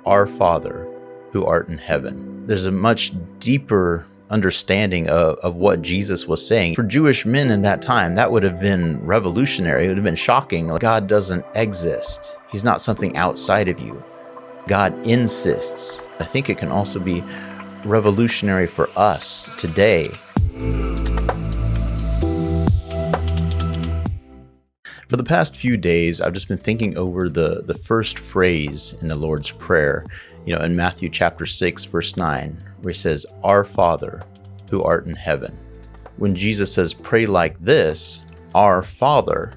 Our Father, who art in heaven. There's a much deeper understanding of what Jesus was saying. For Jewish men in that time, that would have been revolutionary. It would have been shocking. Like, God doesn't exist. He's not something outside of you. God insists. I think it can also be revolutionary for us today. For the past few days, I've just been thinking over the first phrase in the Lord's Prayer, in Matthew chapter 6, verse 9, where he says, Our Father, who art in heaven. When Jesus says, pray like this, Our Father,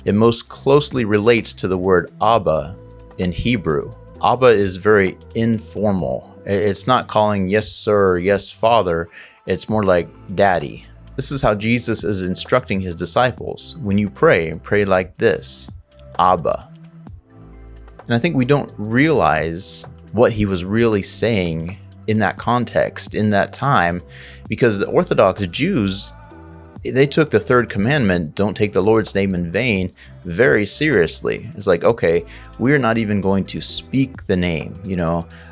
it most closely relates to the word Abba in Hebrew. Abba is very informal. It's not calling yes, sir, yes, father. It's more like daddy. This is how Jesus is instructing his disciples. When you pray like this, Abba. And I think we don't realize what he was really saying in that context, in that time, because the Orthodox Jews, they took the third commandment, don't take the Lord's name in vain, very seriously. It's like, okay, we're not even going to speak the name,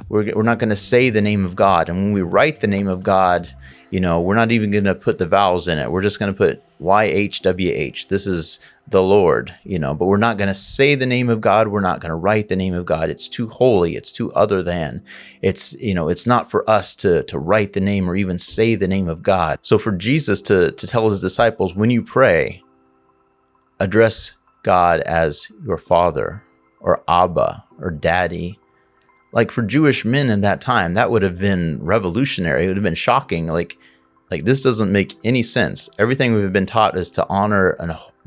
we're not going to say the name of God. And when we write the name of God, we're not even going to put the vowels in it. We're just going to put YHWH. This is the Lord, but we're not going to say the name of God. We're not going to write the name of God. It's too holy. It's too other than. It's not for us to write the name or even say the name of God. So for Jesus to tell his disciples, when you pray, address God as your Father or Abba or Daddy. Like for Jewish men in that time, that would have been revolutionary. It would have been shocking. Like this doesn't make any sense. Everything we've been taught is to honor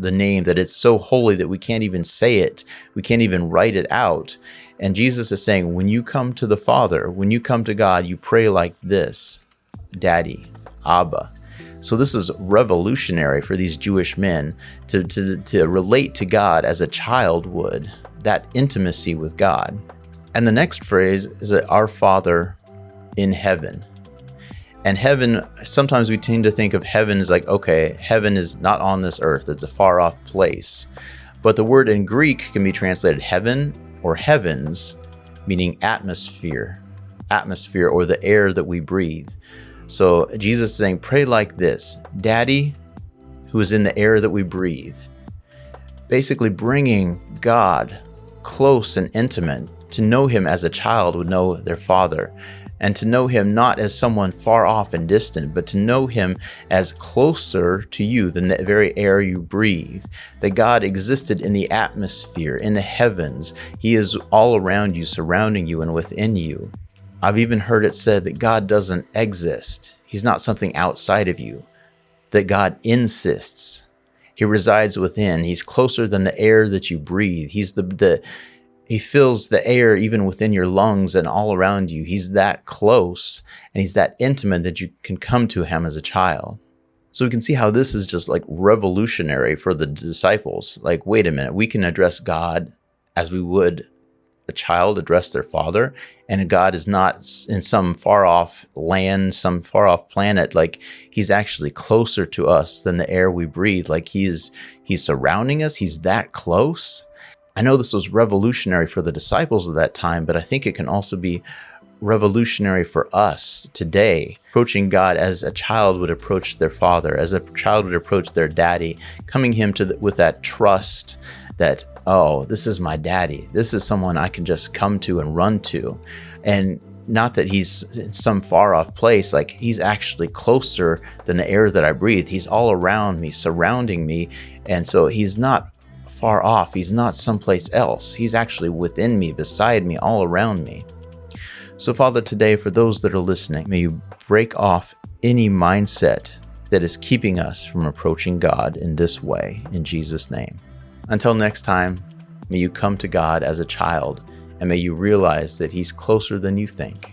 the name, that it's so holy that we can't even say it. We can't even write it out. And Jesus is saying, when you come to the Father, when you come to God, you pray like this, Daddy, Abba. So this is revolutionary for these Jewish men to relate to God as a child would, that intimacy with God. And the next phrase is that our Father in heaven. And heaven, sometimes we tend to think of heaven as like, okay, heaven is not on this earth. It's a far off place. But the word in Greek can be translated heaven or heavens, meaning atmosphere or the air that we breathe. So Jesus is saying, pray like this, Daddy, who is in the air that we breathe. Basically bringing God close and intimate, to know him as a child would know their father, and to know him not as someone far off and distant, but to know him as closer to you than the very air you breathe. That God existed in the atmosphere, in the heavens. He is all around you, surrounding you, and within you. I've even heard it said that God doesn't exist. He's not something outside of you. That God insists. He resides within. He's closer than the air that you breathe. He fills the air even within your lungs and all around you. He's that close and he's that intimate that you can come to him as a child. So we can see how this is just like revolutionary for the disciples. Like, wait a minute, we can address God as we would a child address their father. And God is not in some far off land, some far off planet. Like he's actually closer to us than the air we breathe. Like he's surrounding us. He's that close. I know this was revolutionary for the disciples of that time, but I think it can also be revolutionary for us today, approaching God as a child would approach their father, as a child would approach their daddy, coming him with that trust that, oh, this is my daddy. This is someone I can just come to and run to. And not that he's in some far off place, like he's actually closer than the air that I breathe. He's all around me, surrounding me. And so he's not far off. He's not someplace else. He's actually within me, beside me, all around me. So Father, today, for those that are listening, may you break off any mindset that is keeping us from approaching God in this way, in Jesus' name. Until next time, may you come to God as a child, and may you realize that he's closer than you think.